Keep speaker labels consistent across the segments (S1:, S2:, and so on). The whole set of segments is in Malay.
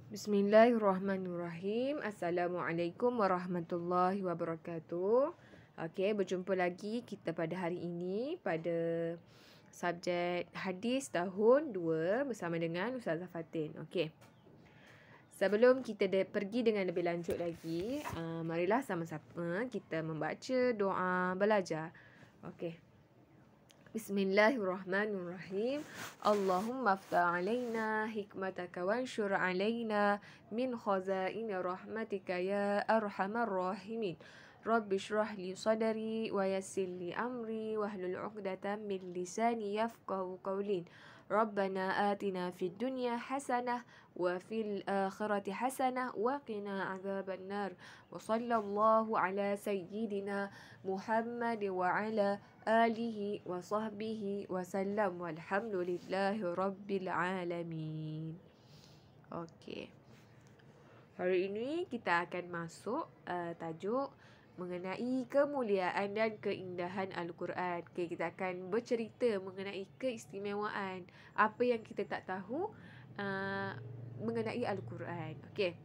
S1: Bismillahirrahmanirrahim. Assalamualaikum warahmatullahi wabarakatuh. Okey, berjumpa lagi kita pada hari ini pada subjek hadis tahun 2 bersama dengan Ustazah Fatin. Okey. Sebelum kita pergi dengan lebih lanjut lagi, marilah sama-sama kita membaca doa belajar. Okey. Bismillahirrahmanirrahim. Allahumma aftah alaina hikmataka wanshur alaina min khazaini rahmatika ya arhamar rahimin. Rabbi shrah li sadri wa yassir li amri wahlul 'uqdatam min lisani yafqahu qawli. Rabbana atina fid dunya hasanah wa fil akhirati hasanah wa qina adzabannar. Wa sallallahu ala sayyidina Muhammad wa ala alihi wa sahbihi wa sallam walhamdulillahi rabbil alamin. Okey. Hari ini kita akan masuk tajuk mengenai kemuliaan dan keindahan Al-Quran. Okey, kita akan bercerita mengenai keistimewaan apa yang kita tak tahu mengenai Al-Quran. Okey.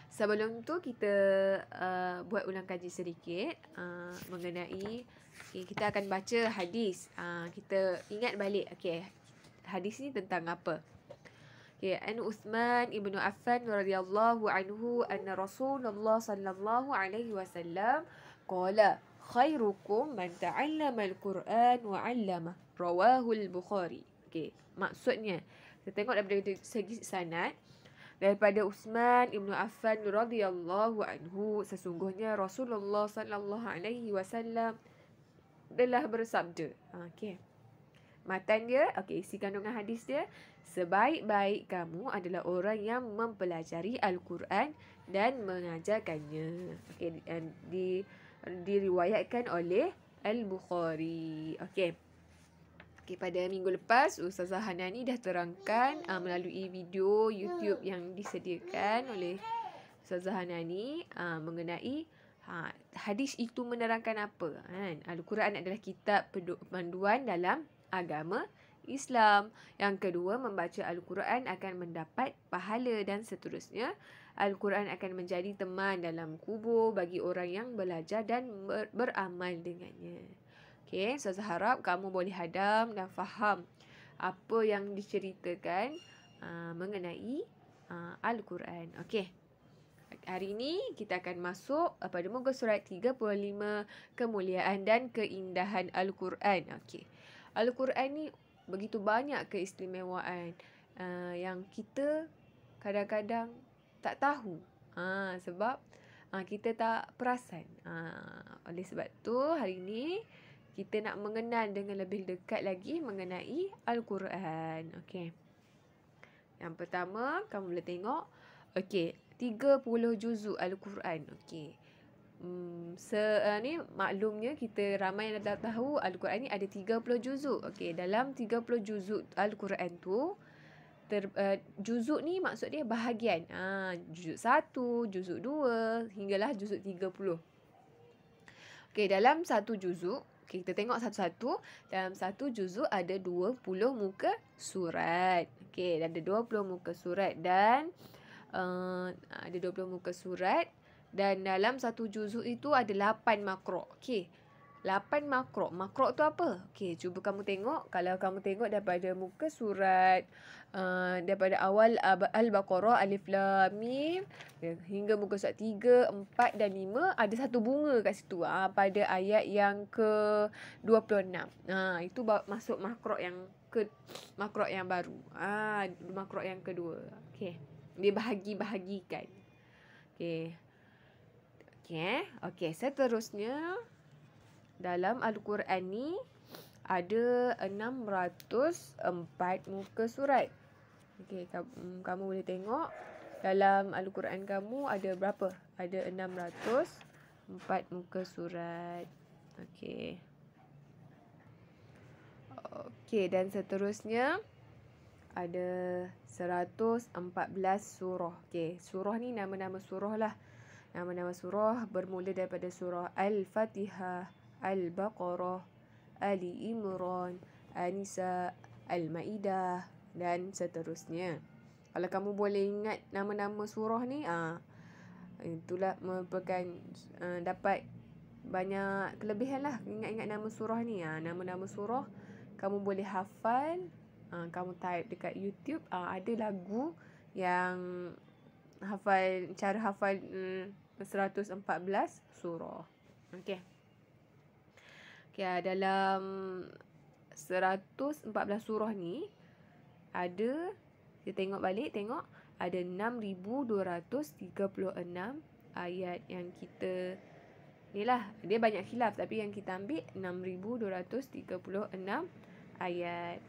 S1: Sebelum tu kita buat ulang kaji sedikit mengenai kita akan baca hadis. Kita ingat balik. Okey. Hadis ni tentang apa? Okey, an Uthman ibnu Affan radhiyallahu anhu anna Rasulullah sallallahu alaihi wasallam qala khairukum man ta'allama al-Quran wa 'allama. Rawahu al-Bukhari. Okey, maksudnya kita tengok daripada segi sanad daripada Uthman ibnu Affan radhiyallahu anhu, sesungguhnya Rasulullah sallallahu alaihi wasallam telah bersabda. Okey. Matan dia, okey, isi kandungan hadis dia, sebaik-baik kamu adalah orang yang mempelajari Al-Quran dan mengajarkannya. Okey, diriwayatkan oleh Al-Bukhari. Okey. Okay, pada minggu lepas Ustazah Hanani dah terangkan melalui video YouTube yang disediakan oleh Ustazah Hanani mengenai hadis itu menerangkan apa. Al-Quran adalah kitab panduan dalam agama Islam. Yang kedua, membaca Al-Quran akan mendapat pahala dan seterusnya. Al-Quran akan menjadi teman dalam kubur bagi orang yang belajar dan beramal dengannya. Okey, saya harap kamu boleh hadam dan faham apa yang diceritakan mengenai Al-Quran. Okey. Hari ini kita akan masuk pada muka surat 35, kemuliaan dan keindahan Al-Quran. Okey. Al-Quran ni begitu banyak keistimewaan yang kita kadang-kadang tak tahu. Sebab kita tak perasan. Oleh sebab tu hari ini kita nak mengenal dengan lebih dekat lagi mengenai Al-Quran. Okey. Yang pertama, kamu boleh tengok. Okey, 30 juzuk Al-Quran. Okey. Ni maklumnya kita ramai yang dah tahu Al-Quran ni ada 30 juzuk. Okey, dalam 30 juzuk Al-Quran tu juzuk ni maksud dia bahagian. Juzuk 1, juzuk 2 hinggalah juzuk 30. Okey, dalam satu juzuk, okay, kita tengok satu-satu. Dalam satu juzuk ada 20 muka surat. Okey, ada 20 muka surat dan ada 20 muka surat dan dalam satu juzuk itu ada 8 makro'. Okey. 8 makro'. Makro' tu apa? Okey, cuba kamu tengok. Kalau kamu tengok daripada muka surat daripada awal Al-Baqarah Alif Lam Mim hingga muka surat 3, 4 dan 5 ada satu bunga kat situ pada ayat yang ke-26. Itu masuk makro' yang baru. Makro' yang kedua. Okey. Dia bahagi-bahagikan. Okey. Okey, seterusnya dalam Al-Quran ni ada 604 muka surat. Okey, kamu boleh tengok dalam Al-Quran kamu ada berapa? Ada 604 muka surat. Okey. Okey, dan seterusnya ada 114 surah. Okey, surah ni nama-nama surah lah. Nama-nama surah bermula daripada surah Al-Fatihah, Al-Baqarah, Ali Imran, An-Nisa, Al-Maidah dan seterusnya. Kalau kamu boleh ingat nama-nama surah ni, itulah merupakan dapat banyak kelebihan lah. Ingat-ingat nama surah ni. Nama-nama surah kamu boleh hafal. Kamu type dekat YouTube. Ada lagu yang cara hafal 114 surah. Okey. Dalam 114 surah ni ada, kita tengok balik, ada 6,236 ayat yang kita, ni lah, dia banyak khilaf tapi yang kita ambil 6,236 ayat.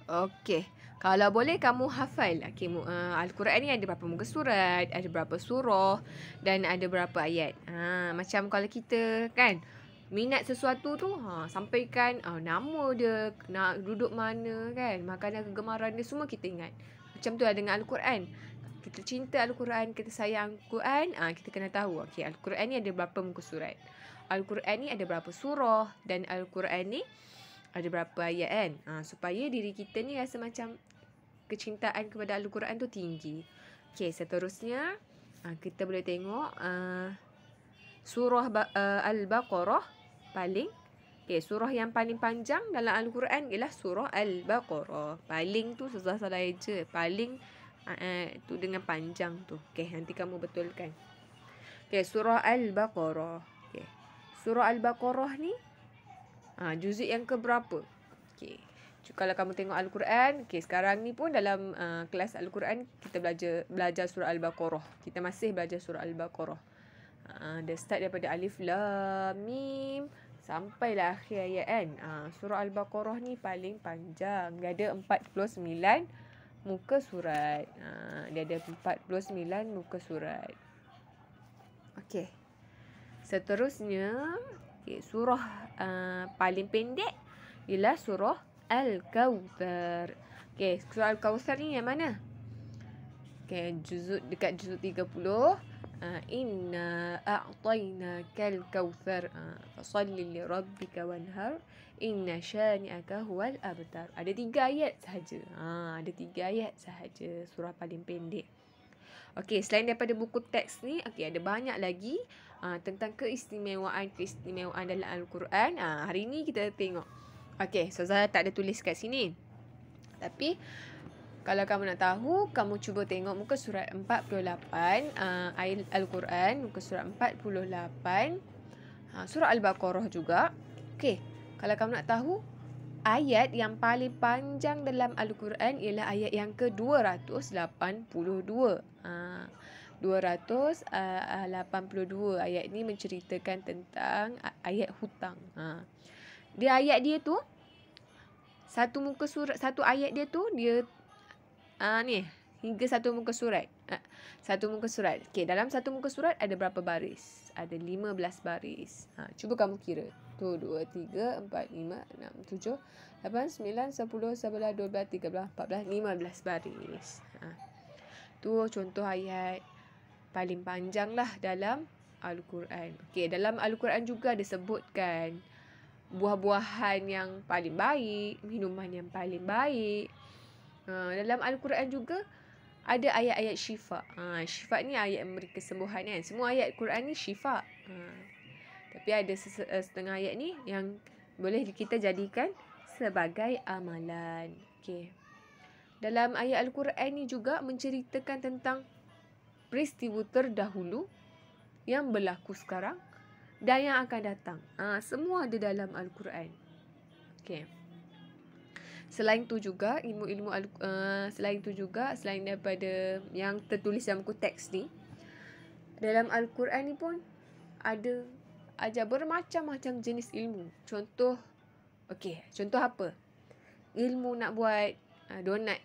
S1: Okey, kalau boleh kamu hafal. Al-Quran ni ada berapa muka surat, ada berapa surah dan ada berapa ayat. Macam kalau kita kan minat sesuatu tu, sampaikan nama dia, nak duduk mana kan, makanan kegemaran dia, semua kita ingat. Macam tu lah dengan Al-Quran. Kita cinta Al-Quran, kita sayang Al-Quran, kita kena tahu Al-Quran ni ada berapa muka surat, Al-Quran ni ada berapa surah, dan Al-Quran ni ada berapa ayat kan, supaya diri kita ni rasa macam kecintaan kepada Al-Quran tu tinggi. Seterusnya kita boleh tengok surah Al-Baqarah paling. Surah yang paling panjang dalam Al-Quran ialah surah Al-Baqarah. Paling tu susah salah eja. Paling tu dengan panjang tu. Nanti kamu betulkan. Surah Al-Baqarah. Surah Al-Baqarah ni juzuk yang keberapa? Kalau kamu tengok Al-Quran, sekarang ni pun dalam kelas Al-Quran kita belajar surah Al-Baqarah. Kita masih belajar surah Al-Baqarah. Dia start daripada Alif Lam Mim sampailah akhir ayat kan. Surah Al-Baqarah ni paling panjang. Dia ada 49 muka surat. Dia ada 49 muka surat. Seterusnya, surah paling pendek ialah surah Al-Kawthar. Surah Al-Kawthar ni yang mana? Dekat juzuk 30. Inna a'tainakal kautsar fasalli li rabbika wanhar inna syani'aka huwal abtar. Ada 3 ayat sahaja. Ada 3 ayat sahaja surah paling pendek. Selain daripada buku teks ni, ada banyak lagi tentang keistimewaan dalam Al-Quran. Hari ni kita tengok. Ustazah tak ada tulis kat sini. Tapi kalau kamu nak tahu, kamu cuba tengok muka surat 48 ayat Al-Quran, muka surat 48, surah Al-Baqarah juga. Kalau kamu nak tahu, ayat yang paling panjang dalam Al-Quran ialah ayat yang ke-282. 282 ayat ni menceritakan tentang ayat hutang. Ayat dia tu, satu muka surat, satu ayat dia tu, dia hingga satu muka surat. Satu muka surat. Dalam satu muka surat ada berapa baris? Ada 15 baris. Cuba kamu kira. 1, 2, 3, 4, 5, 6, 7, 8, 9, 10, 11, 12, 13, 14, 15 baris. Tu contoh ayat paling panjang lah dalam Al-Quran. Dalam Al-Quran juga disebutkan buah-buahan yang paling baik, minuman yang paling baik. Dalam Al-Quran juga ada ayat-ayat syifa. Syifa ni ayat memberi kesembuhan kan. Semua ayat Quran ni syifa. Tapi ada setengah ayat ni yang boleh kita jadikan sebagai amalan. Dalam ayat Al-Quran ni juga menceritakan tentang peristiwa terdahulu yang berlaku sekarang dan yang akan datang. Semua ada dalam Al-Quran. Selain tu juga selain daripada yang tertulis dalam buku teks ni, dalam Al-Quran ni pun ada ajar bermacam-macam jenis ilmu. Contoh apa? Ilmu nak buat donat.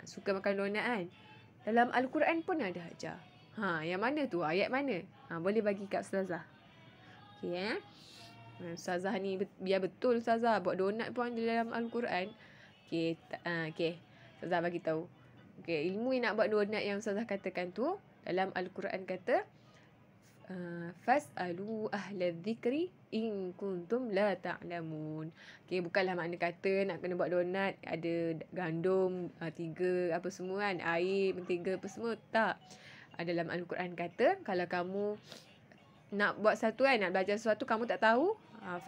S1: Suka makan donat kan? Dalam Al-Quran pun ada ajar. Yang mana tu? Ayat mana? Boleh bagi kat Ustazah. Ustazah ni biar betul Ustazah buat donat pun ada dalam Al-Quran. Ustazah bagi tahu. Ilmu yang nak buat donat yang Ustazah katakan tu dalam Al-Quran kata Fas'alu ahla dzikri in kuntum la ta'lamun. Okay, bukanlah makna kata nak kena buat donat ada gandum, 3 apa semua kan, air, mentega apa semua. Tak. Dalam Al-Quran kata kalau kamu nak buat satu kan, nak belajar sesuatu kamu tak tahu,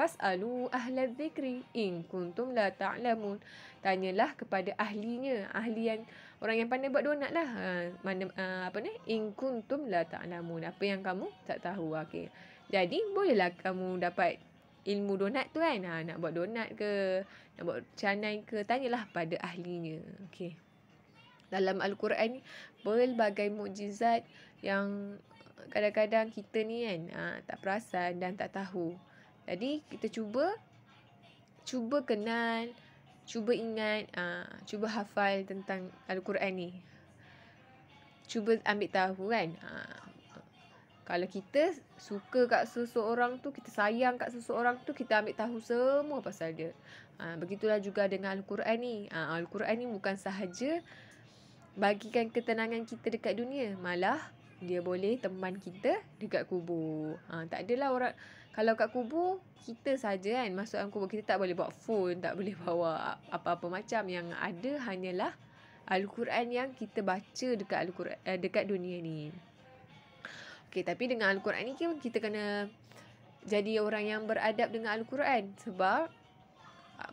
S1: fas'alu ahla dzikri in kuntum la ta'lamun. Tanyalah kepada ahlinya, ahli yang orang yang pandai buat donat lah. In kuntum la ta'lamun, apa yang kamu tak tahu. Okey. Jadi bolehlah kamu dapat ilmu donat tu kan. Nak buat donat ke, nak buat canai ke, tanyalah pada ahlinya. Okey. Dalam Al-Quran ni pelbagai mukjizat yang kadang-kadang kita ni kan tak perasan dan tak tahu. Jadi kita cuba kenal, cuba ingat, cuba hafal tentang Al-Quran ni. Cuba ambil tahu kan. Kalau kita suka kat seseorang tu, kita sayang kat seseorang tu, kita ambil tahu semua pasal dia. Begitulah juga dengan Al-Quran ni. Al-Quran ni bukan sahaja bagikan ketenangan kita dekat dunia, malah dia boleh teman kita dekat kubur. Tak adalah orang, kalau kat kubur kita saja kan masuk dalam kubur, kita tak boleh bawa phone, tak boleh bawa apa-apa macam. Yang ada hanyalah Al-Quran yang kita baca dekat Al-Quran, dekat dunia ni. Okey, tapi dengan Al-Quran ni kita kena jadi orang yang beradab dengan Al-Quran, sebab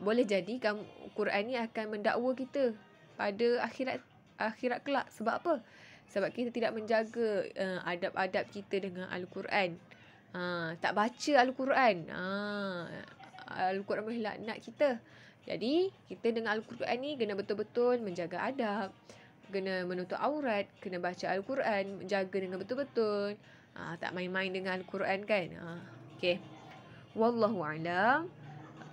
S1: boleh jadi Quran ni akan mendakwa kita pada akhirat kelak. Sebab apa? Sebab kita tidak menjaga adab-adab kita dengan Al-Quran. Tak baca Al-Quran. Al-Quran boleh laknat kita. Jadi, kita dengan Al-Quran ni kena betul-betul menjaga adab. Kena menutup aurat. Kena baca Al-Quran. Menjaga dengan betul-betul. Tak main-main dengan Al-Quran kan. Okay. Wallahu'alam.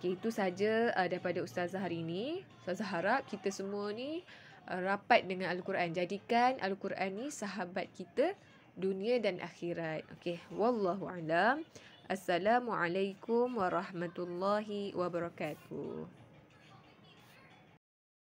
S1: Okay, itu saja daripada Ustazah hari ini. Ustazah harap kita semua ni rapat dengan Al-Quran. Jadikan Al-Quran ni sahabat kita dunia dan akhirat. Okey, wallahu alam. Assalamualaikum warahmatullahi wabarakatuh.